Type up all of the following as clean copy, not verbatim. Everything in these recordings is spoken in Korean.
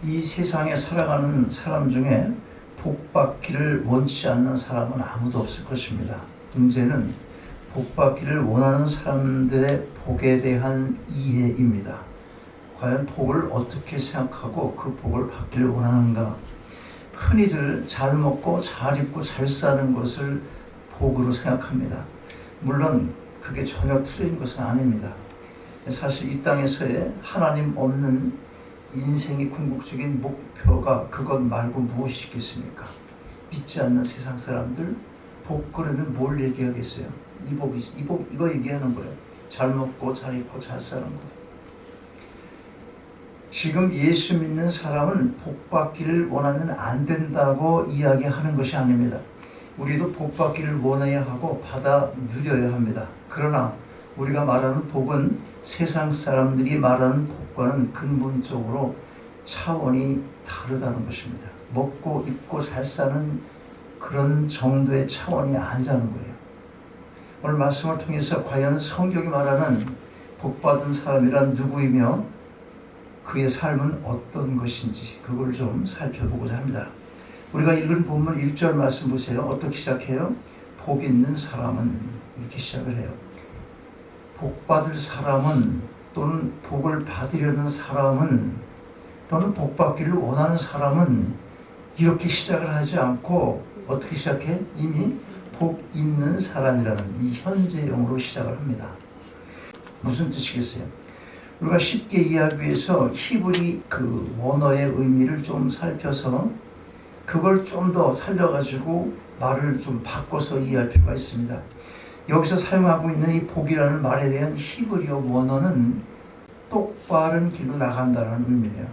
이 세상에 살아가는 사람 중에 복받기를 원치 않는 사람은 아무도 없을 것입니다. 문제는 복받기를 원하는 사람들의 복에 대한 이해입니다. 과연 복을 어떻게 생각하고 그 복을 받기를 원하는가? 흔히들 잘 먹고 잘 입고 잘 사는 것을 복으로 생각합니다. 물론 그게 전혀 틀린 것은 아닙니다. 사실 이 땅에서의 하나님 없는 인생의 궁극적인 목표가 그것 말고 무엇이 있겠습니까? 믿지 않는 세상 사람들 복 그러면 뭘 얘기하겠어요? 이거 얘기하는 거예요. 잘 먹고 잘 입고 잘 사는 거. 지금 예수 믿는 사람은 복 받기를 원하면 안 된다고 이야기하는 것이 아닙니다. 우리도 복 받기를 원해야 하고 받아 누려야 합니다. 그러나 우리가 말하는 복은 세상 사람들이 말하는 복과는 근본적으로 차원이 다르다는 것입니다. 먹고 입고 잘 사는 그런 정도의 차원이 아니라는 거예요. 오늘 말씀을 통해서 과연 성경이 말하는 복받은 사람이란 누구이며 그의 삶은 어떤 것인지 그걸 좀 살펴보고자 합니다. 우리가 읽은 본문 1절 말씀 보세요. 어떻게 시작해요? 복 있는 사람은 이렇게 시작을 해요. 복받을 사람은 또는 복을 받으려는 사람은 또는 복받기를 원하는 사람은 이렇게 시작을 하지 않고 어떻게 시작해? 이미 복 있는 사람이라는 이 현재형으로 시작을 합니다. 무슨 뜻이겠어요? 우리가 쉽게 이해하기 위해서 히브리 그 원어의 의미를 좀 살펴서 그걸 좀 더 살려가지고 말을 좀 바꿔서 이해할 필요가 있습니다. 여기서 사용하고 있는 이 복이라는 말에 대한 히브리어 원어는 똑바른 길로 나간다는 의미예요.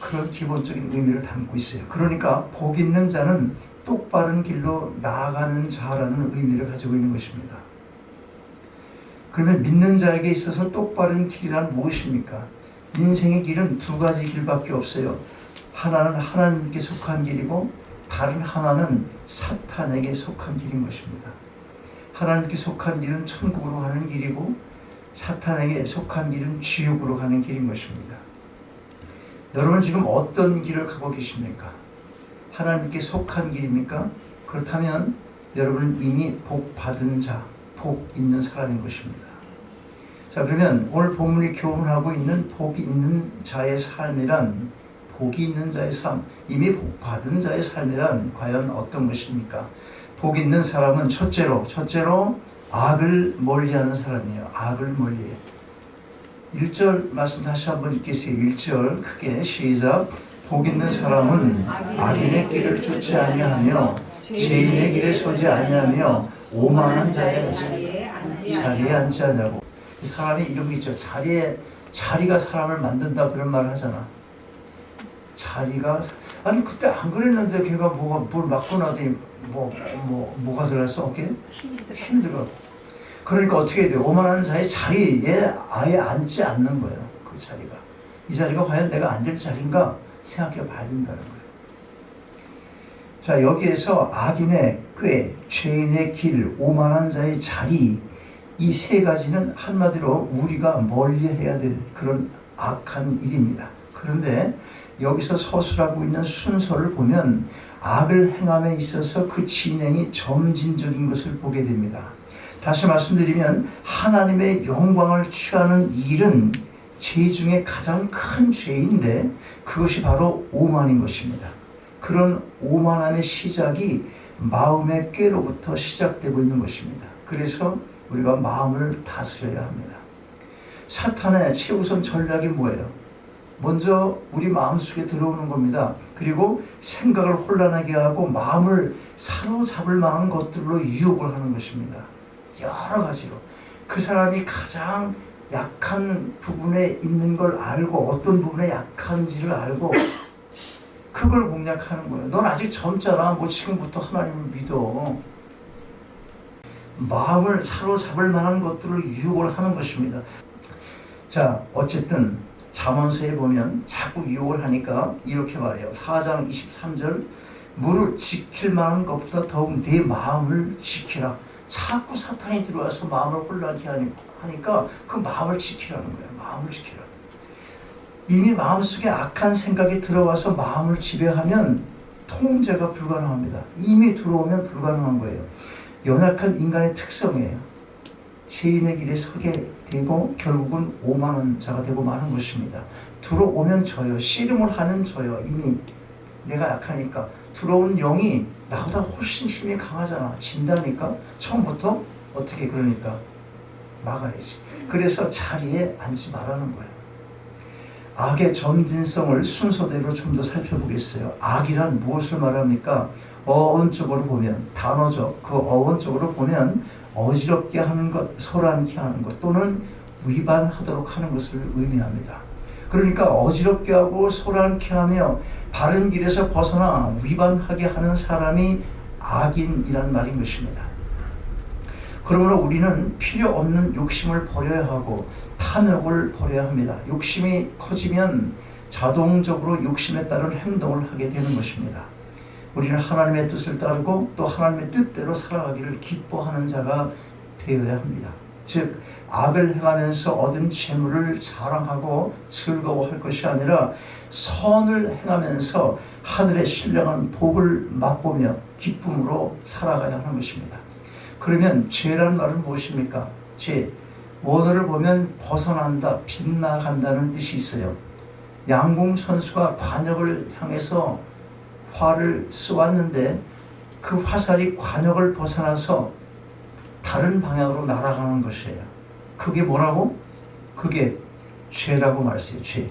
그런 기본적인 의미를 담고 있어요. 그러니까 복 있는 자는 똑바른 길로 나아가는 자라는 의미를 가지고 있는 것입니다. 그러면 믿는 자에게 있어서 똑바른 길이란 무엇입니까? 인생의 길은 두 가지 길밖에 없어요. 하나는 하나님께 속한 길이고 다른 하나는 사탄에게 속한 길인 것입니다. 하나님께 속한 길은 천국으로 가는 길이고 사탄에게 속한 길은 지옥으로 가는 길인 것입니다. 여러분 지금 어떤 길을 가고 계십니까? 하나님께 속한 길입니까? 그렇다면 여러분은 이미 복 받은 자, 복 있는 사람인 것입니다. 자, 그러면 오늘 본문이 교훈하고 있는 복 있는 자의 삶이란 복이 있는 자의 삶, 이미 복 받은 자의 삶이란 과연 어떤 것입니까? 복 있는 사람은 첫째로 악을 멀리하는 사람이에요. 악을 멀리해. 1절 말씀 다시 한번 읽겠어요. 1절 크게 시작. 복 있는 사람은 악인의 길을 쫓지 아니하며 죄인의 길에 서지 아니하며 오만한 자의 자리에 앉지 않냐고. 사람이 이런 게 있죠. 자리가 사람을 만든다 그런 말을 하잖아. 자리가 아니 그때 안 그랬는데 걔가 뭘 맞고 나더니 뭐가 들어갔어? 어깨? 힘들어. 그러니까 어떻게 해야 돼? 오만한 자의 자리에 아예 앉지 않는 거예요. 그 자리가. 이 자리가 과연 내가 앉을 자리인가 생각해 봐야 된다는 거예요. 자, 여기에서 악인의 꾀, 죄인의 길, 오만한 자의 자리 이 세 가지는 한마디로 우리가 멀리해야 될 그런 악한 일입니다. 그런데 여기서 서술하고 있는 순서를 보면 악을 행함에 있어서 그 진행이 점진적인 것을 보게 됩니다. 다시 말씀드리면 하나님의 영광을 취하는 일은 죄 중에 가장 큰 죄인데 그것이 바로 오만인 것입니다. 그런 오만함의 시작이 마음의 꾀로부터 시작되고 있는 것입니다. 그래서 우리가 마음을 다스려야 합니다. 사탄의 최우선 전략이 뭐예요? 먼저 우리 마음속에 들어오는 겁니다. 그리고 생각을 혼란하게 하고 마음을 사로잡을 만한 것들로 유혹을 하는 것입니다. 여러 가지로. 그 사람이 가장 약한 부분에 있는 걸 알고 어떤 부분에 약한지를 알고 그걸 공략하는 거예요. 넌 아직 젊잖아. 지금부터 하나님을 믿어. 마음을 사로잡을 만한 것들을 유혹을 하는 것입니다. 자, 어쨌든 잠언서에 보면 자꾸 유혹을 하니까 이렇게 말해요. 4장 23절 무릇 지킬 만한 것보다 더욱 내 마음을 지키라. 자꾸 사탄이 들어와서 마음을 혼란케 하니까 그 마음을 지키라는 거예요. 마음을 지키라. 이미 마음속에 악한 생각이 들어와서 마음을 지배하면 통제가 불가능합니다. 이미 들어오면 불가능한 거예요. 연약한 인간의 특성이에요. 죄인의 길에 서게 되고 결국은 오만한 자가 되고 마는 것입니다. 들어오면 져요. 씨름을 하면 져요. 이미 내가 약하니까. 들어온 영이 나보다 훨씬 힘이 강하잖아. 진다니까. 처음부터 어떻게 그러니까 막아야지. 그래서 자리에 앉지 말라는 거예요. 악의 점진성을 순서대로 좀 더 살펴보겠어요. 악이란 무엇을 말합니까? 어원적으로 보면, 단어적 그 어원적으로 보면 어지럽게 하는 것, 소란케 하는 것 또는 위반하도록 하는 것을 의미합니다. 그러니까 어지럽게 하고 소란케 하며 바른 길에서 벗어나 위반하게 하는 사람이 악인이란 말인 것입니다. 그러므로 우리는 필요 없는 욕심을 버려야 하고 탐욕을 버려야 합니다. 욕심이 커지면 자동적으로 욕심에 따른 행동을 하게 되는 것입니다. 우리는 하나님의 뜻을 따르고 또 하나님의 뜻대로 살아가기를 기뻐하는 자가 되어야 합니다. 즉 악을 행하면서 얻은 재물을 자랑하고 즐거워할 것이 아니라 선을 행하면서 하늘의 신령한 복을 맛보며 기쁨으로 살아가야 하는 것입니다. 그러면 죄란 말은 무엇입니까? 죄, 원어를 보면 벗어난다, 빗나간다는 뜻이 있어요. 양궁 선수가 관역을 향해서 활을 쏘았는데 그 화살이 관역을 벗어나서 다른 방향으로 날아가는 것이에요. 그게 뭐라고? 그게 죄라고 말했어요. 죄.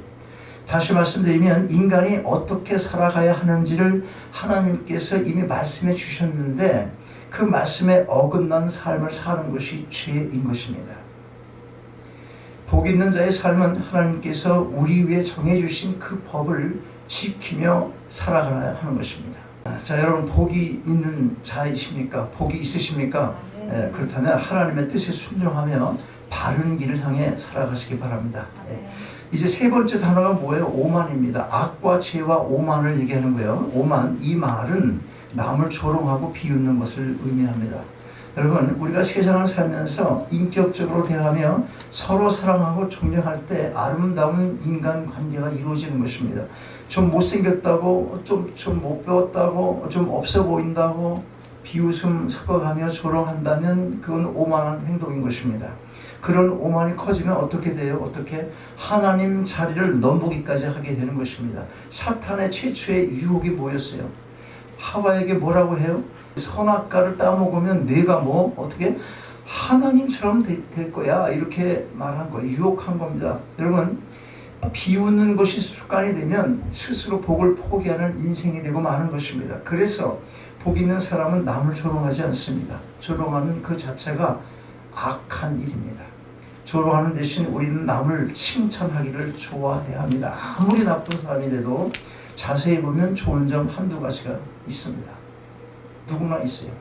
다시 말씀드리면 인간이 어떻게 살아가야 하는지를 하나님께서 이미 말씀해 주셨는데 그 말씀에 어긋난 삶을 사는 것이 죄인 것입니다. 복 있는 자의 삶은 하나님께서 우리 위에 정해주신 그 법을 지키며 살아가야 하는 것입니다. 자, 여러분 복이 있는 자이십니까? 복이 있으십니까? 네, 그렇다면 하나님의 뜻에 순종하며 바른 길을 향해 살아가시기 바랍니다. 네. 이제 세 번째 단어가 뭐예요? 오만입니다. 악과 죄와 오만을 얘기하는 거예요. 오만, 이 말은 남을 조롱하고 비웃는 것을 의미합니다. 여러분, 우리가 세상을 살면서 인격적으로 대하며 서로 사랑하고 존경할 때 아름다운 인간관계가 이루어지는 것입니다. 좀 못생겼다고, 좀 못 배웠다고, 좀 없어 보인다고 비웃음 섞어가며 조롱한다면 그건 오만한 행동인 것입니다. 그런 오만이 커지면 어떻게 돼요? 어떻게? 하나님 자리를 넘보기까지 하게 되는 것입니다. 사탄의 최초의 유혹이 뭐였어요? 하와에게 뭐라고 해요? 선악과를 따먹으면 내가 뭐 어떻게 하나님처럼 될 거야 이렇게 말한 거예요. 유혹한 겁니다. 여러분, 비웃는 것이 습관이 되면 스스로 복을 포기하는 인생이 되고 마는 것입니다. 그래서 복 있는 사람은 남을 조롱하지 않습니다. 조롱하는 그 자체가 악한 일입니다. 조롱하는 대신 우리는 남을 칭찬하기를 좋아해야 합니다. 아무리 나쁜 사람이라도 자세히 보면 좋은 점 한두 가지가 있습니다. 누구나 있어요.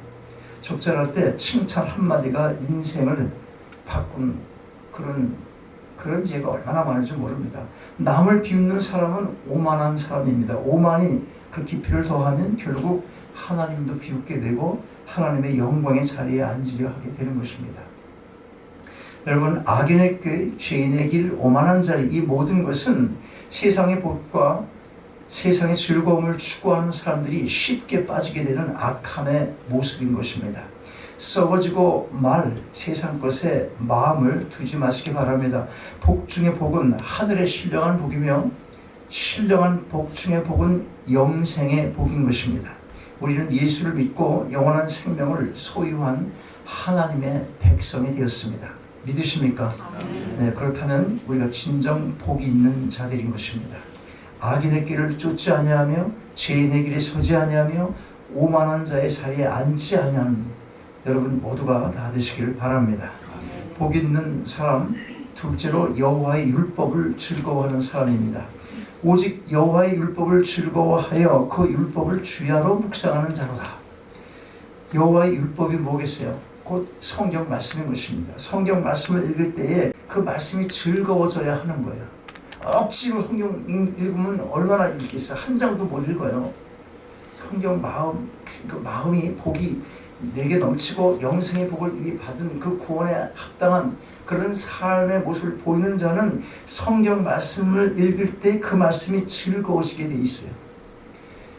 적절할 때 칭찬 한마디가 인생을 바꾼 그런 죄가 얼마나 많은지 모릅니다. 남을 비웃는 사람은 오만한 사람입니다. 오만이 그 깊이를 더하면 결국 하나님도 비웃게 되고 하나님의 영광의 자리에 앉으려 하게 되는 것입니다. 여러분, 악인의 길, 죄인의 길, 오만한 자리, 이 모든 것은 세상의 복과 세상의 즐거움을 추구하는 사람들이 쉽게 빠지게 되는 악함의 모습인 것입니다. 썩어지고 말 세상 것에 마음을 두지 마시기 바랍니다. 복 중의 복은 하늘의 신령한 복이며 신령한 복 중의 복은 영생의 복인 것입니다. 우리는 예수를 믿고 영원한 생명을 소유한 하나님의 백성이 되었습니다. 믿으십니까? 네, 그렇다면 우리가 진정 복이 있는 자들인 것입니다. 악인의 길을 쫓지 아니하며 죄인의 길에 서지 아니하며 오만한 자의 자리에 앉지 아니하는 여러분 모두가 다 되시기를 바랍니다. 복 있는 사람, 둘째로 여호와의 율법을 즐거워하는 사람입니다. 오직 여호와의 율법을 즐거워하여 그 율법을 주야로 묵상하는 자로다. 여호와의 율법이 뭐겠어요? 곧 성경 말씀인 것입니다. 성경 말씀을 읽을 때에 그 말씀이 즐거워져야 하는 거예요. 억지로 성경 읽으면 얼마나 읽겠어요? 한 장도 못 읽어요. 성경 마음이 복이 내게 넘치고 영생의 복을 이미 받은 그 구원에 합당한 그런 삶의 모습을 보이는 자는 성경 말씀을 읽을 때 그 말씀이 즐거워지게 돼 있어요.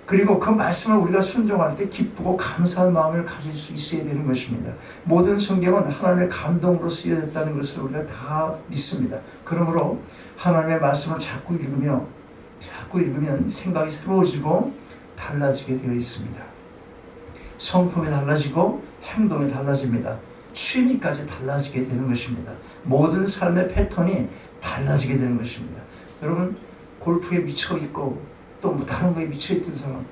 그리고 그 말씀을 우리가 순종할 때 기쁘고 감사한 마음을 가질 수 있어야 되는 것입니다. 모든 성경은 하나님의 감동으로 쓰여졌다는 것을 우리가 다 믿습니다. 그러므로 하나님의 말씀을 자꾸 읽으면 생각이 새로워지고 달라지게 되어 있습니다. 성품이 달라지고 행동이 달라집니다. 취미까지 달라지게 되는 것입니다. 모든 삶의 패턴이 달라지게 되는 것입니다. 여러분, 골프에 미쳐 있고 또 뭐 다른 거에 미쳐 있던 사람,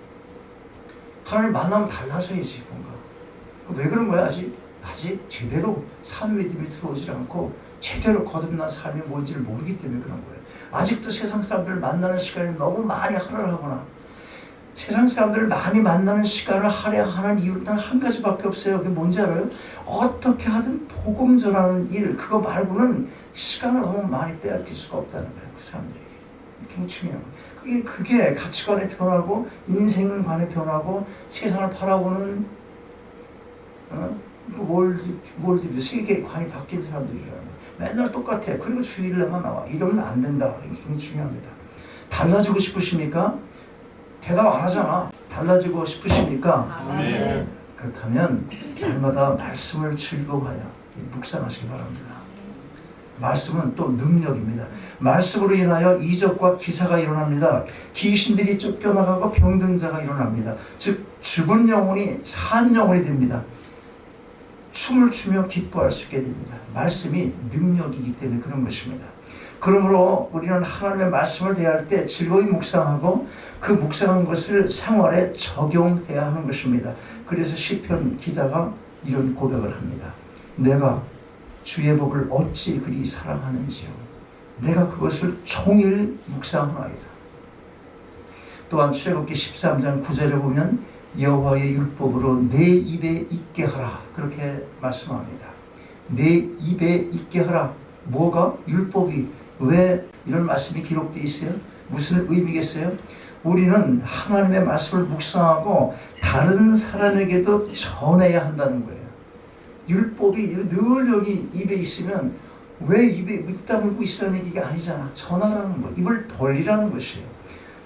하나님 만나면 달라져야지. 뭔가 왜 그런 거야? 아직 제대로 삶 믿음이 들어오지 않고 제대로 거듭난 삶이 뭔지를 모르기 때문에 그런 거예요. 아직도 세상 사람들을 만나는 시간이 너무 많이 할애를 하거나 세상 사람들을 많이 만나는 시간을 할애하는 이유는 단 한 가지밖에 없어요. 그게 뭔지 알아요? 어떻게 하든 복음 전하는 일, 그거 말고는 시간을 너무 많이 빼앗길 수가 없다는 거예요. 그 사람들에게. 굉장히 중요한 거예요. 그게 가치관의 변화고 인생관의 변화고 세상을 바라보는 월드뷰, 세계관이 바뀐 사람들이라는 거예요. 맨날 똑같아. 그리고 주일날만 나와. 이러면 안 된다. 이게 굉장히 중요합니다. 달라지고 싶으십니까? 대답 안 하잖아. 달라지고 싶으십니까? 아멘. 그렇다면 날마다 말씀을 즐거워하여 묵상하시기 바랍니다. 말씀은 또 능력입니다. 말씀으로 인하여 이적과 기사가 일어납니다. 귀신들이 쫓겨나가고 병든 자가 일어납니다. 즉 죽은 영혼이 산 영혼이 됩니다. 춤을 추며 기뻐할 수 있게 됩니다. 말씀이 능력이기 때문에 그런 것입니다. 그러므로 우리는 하나님의 말씀을 대할 때 즐거이 묵상하고 그 묵상한 것을 생활에 적용해야 하는 것입니다. 그래서 시편 기자가 이런 고백을 합니다. 내가 주의 법을 어찌 그리 사랑하는지요. 내가 그것을 종일 묵상하나이다. 또한 출애굽기 13장 9절에 보면 여호와의 율법으로 내 입에 있게 하라. 그렇게 말씀합니다. 내 입에 있게 하라. 뭐가? 율법이. 왜 이런 말씀이 기록되어 있어요? 무슨 의미겠어요? 우리는 하나님의 말씀을 묵상하고 다른 사람에게도 전해야 한다는 거예요. 율법이 늘 여기 입에 있으면 왜 입에 입 다물고 있으라는 얘기가 아니잖아. 전하라는 것, 입을 벌리라는 것이에요.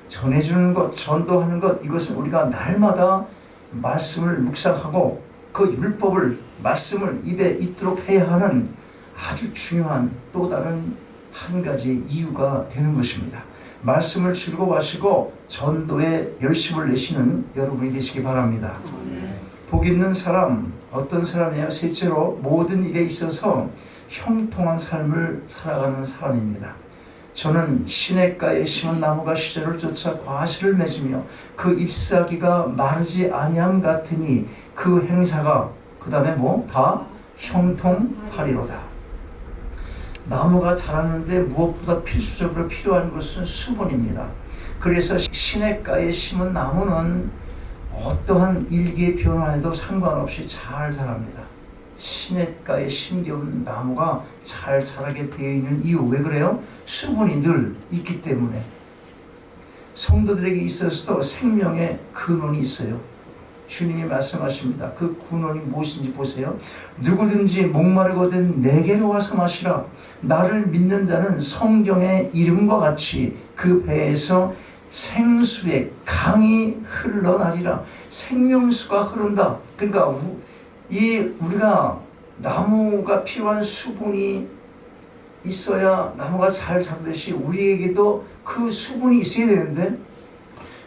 전해주는 것, 전도하는 것, 이것은 우리가 날마다 말씀을 묵상하고 그 율법을, 말씀을 입에 있도록 해야 하는 아주 중요한 또 다른 한 가지의 이유가 되는 것입니다. 말씀을 즐거워하시고 전도에 열심을 내시는 여러분이 되시기 바랍니다. 복 있는 사람, 어떤 사람이에요? 셋째로 모든 일에 있어서 형통한 삶을 살아가는 사람입니다. 저는 시냇가에 심은 나무가 시절을 쫓아 과실을 맺으며 그 잎사귀가 마르지 아니함 같으니 그 행사가 그 다음에 다 형통하리로다. 나무가 자라는데 무엇보다 필수적으로 필요한 것은 수분입니다. 그래서 시냇가에 심은 나무는 어떠한 일기의 변화에도 상관없이 잘 자랍니다. 시냇가에 심겨온 나무가 잘 자라게 되어 있는 이유, 왜 그래요? 수분이 늘 있기 때문에. 성도들에게 있어서도 생명의 근원이 있어요. 주님이 말씀하십니다. 그 근원이 무엇인지 보세요. 누구든지 목마르거든 내게로 와서 마시라. 나를 믿는 자는 성경의 이름과 같이 그 배에서 생수의 강이 흘러나리라. 생명수가 흐른다. 그러니까 우리가 나무가 필요한 수분이 있어야 나무가 잘 자라듯이 우리에게도 그 수분이 있어야 되는데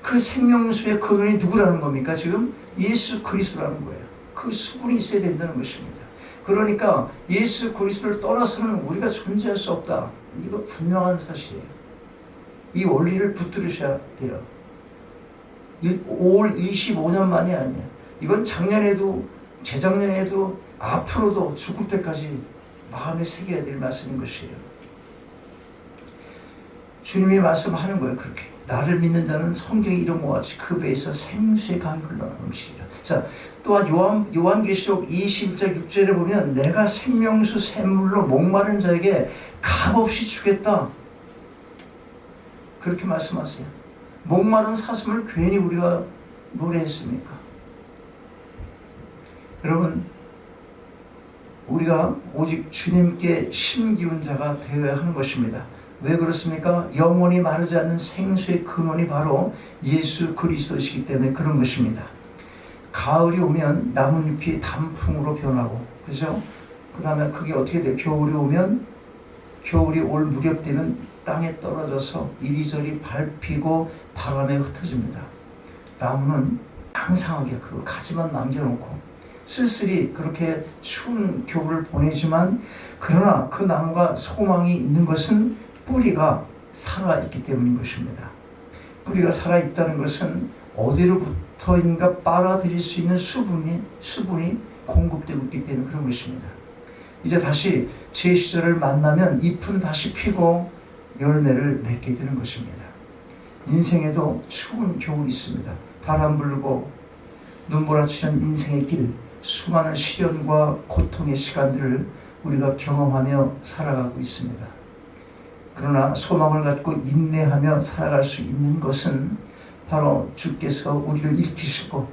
그 생명수의 근원이 누구라는 겁니까? 지금 예수 그리스도라는 거예요. 그 수분이 있어야 된다는 것입니다. 그러니까 예수 그리스도를 떠나서는 우리가 존재할 수 없다. 이거 분명한 사실이에요. 이 원리를 붙들으셔야 돼요. 올 25년만이 아니에요. 이건 작년에도 재작년에도 앞으로도 죽을 때까지 마음에 새겨야 될 말씀인 것이에요. 주님이 말씀하는 거예요. 그렇게 나를 믿는 자는 성경의 이름과 같이 그 배에서 생수의 강이 흘러넘치리라. 자, 또한 요한계시록 21장 6절에 보면 내가 생명수 샘물로 목마른 자에게 값없이 주겠다. 그렇게 말씀하세요. 목마른 사슴을 괜히 우리가 노래했습니까? 여러분, 우리가 오직 주님께 힘기운 자가 되어야 하는 것입니다. 왜 그렇습니까? 영원히 마르지 않는 생수의 근원이 바로 예수 그리스도이시기 때문에 그런 것입니다. 가을이 오면 나뭇잎이 단풍으로 변하고, 그죠? 그 다음에 그게 어떻게 돼요? 겨울이 올 무렵 되면 땅에 떨어져서 이리저리 밟히고 바람에 흩어집니다. 나무는 항상하게 그 가지만 남겨놓고 쓸쓸히 그렇게 추운 겨울을 보내지만, 그러나 그 나무가 소망이 있는 것은 뿌리가 살아있기 때문인 것입니다. 뿌리가 살아있다는 것은 어디로부터인가 빨아들일 수 있는 수분이 공급되고 있기 때문에 그런 것입니다. 이제 다시 제 시절을 만나면 잎은 다시 피고 열매를 맺게 되는 것입니다. 인생에도 추운 겨울이 있습니다. 바람 불고 눈보라치는 인생의 길, 수많은 시련과 고통의 시간들을 우리가 경험하며 살아가고 있습니다. 그러나 소망을 갖고 인내하며 살아갈 수 있는 것은 바로 주께서 우리를 일으키시고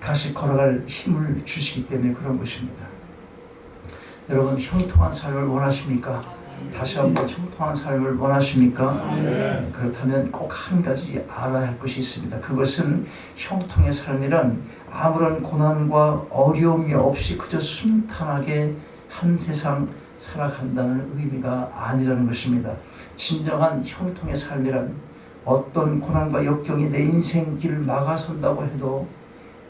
다시 걸어갈 힘을 주시기 때문에 그런 것입니다. 여러분, 형통한 삶을 원하십니까? 다시 한번 형통한 삶을 원하십니까? 그렇다면 꼭 한 가지 알아야 할 것이 있습니다. 그것은 형통의 삶이란 아무런 고난과 어려움이 없이 그저 순탄하게 한 세상 살아간다는 의미가 아니라는 것입니다. 진정한 형통의 삶이란 어떤 고난과 역경이 내 인생 길을 막아선다고 해도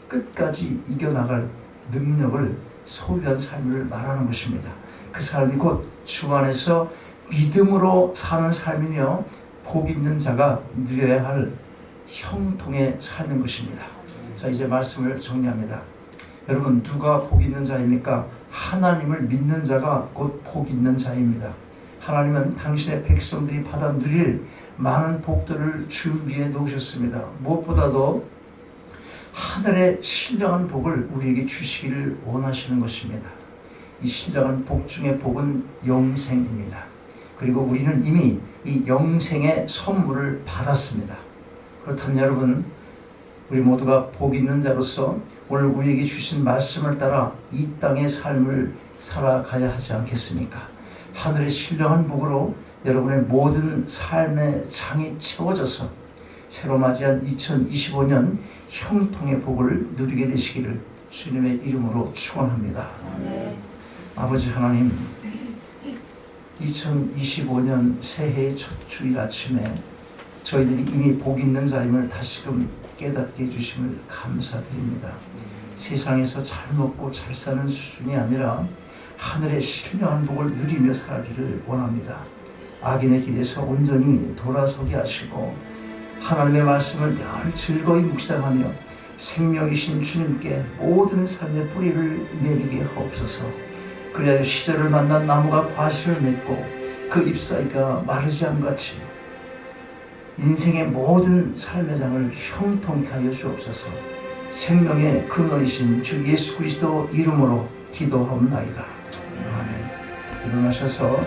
끝까지 이겨나갈 능력을 소유한 삶을 말하는 것입니다. 그 삶이 곧 주 안에서 믿음으로 사는 삶이며 복 있는 자가 누려야 할 형통의 삶인 것입니다. 자, 이제 말씀을 정리합니다. 여러분, 누가 복 있는 자입니까? 하나님을 믿는 자가 곧 복 있는 자입니다. 하나님은 당신의 백성들이 받아 누릴 많은 복들을 준비해 놓으셨습니다. 무엇보다도 하늘의 신령한 복을 우리에게 주시기를 원하시는 것입니다. 이 신령한 복 중의 복은 영생입니다. 그리고 우리는 이미 이 영생의 선물을 받았습니다. 그렇다면 여러분, 우리 모두가 복 있는 자로서 오늘 우리에게 주신 말씀을 따라 이 땅의 삶을 살아가야 하지 않겠습니까? 하늘의 신령한 복으로 여러분의 모든 삶의 장이 채워져서 새로 맞이한 2025년 형통의 복을 누리게 되시기를 주님의 이름으로 축원합니다. 아버지 하나님, 2025년 새해의 첫 주일 아침에 저희들이 이미 복 있는 자임을 다시금 깨닫게 해주심을 감사드립니다. 세상에서 잘 먹고 잘 사는 수준이 아니라 하늘의 신령한 복을 누리며 살기를 원합니다. 악인의 길에서 온전히 돌아서게 하시고 하나님의 말씀을 늘 즐거이 묵상하며 생명이신 주님께 모든 삶의 뿌리를 내리게 하옵소서. 그리하여 시절을 만난 나무가 과실을 맺고 그 잎사귀가 마르지 않같이 인생의 모든 삶의 장을 형통케 하여 주옵소서. 생명의 근원이신 주 예수 그리스도 이름으로 기도하옵나이다. 아멘. 일어나셔서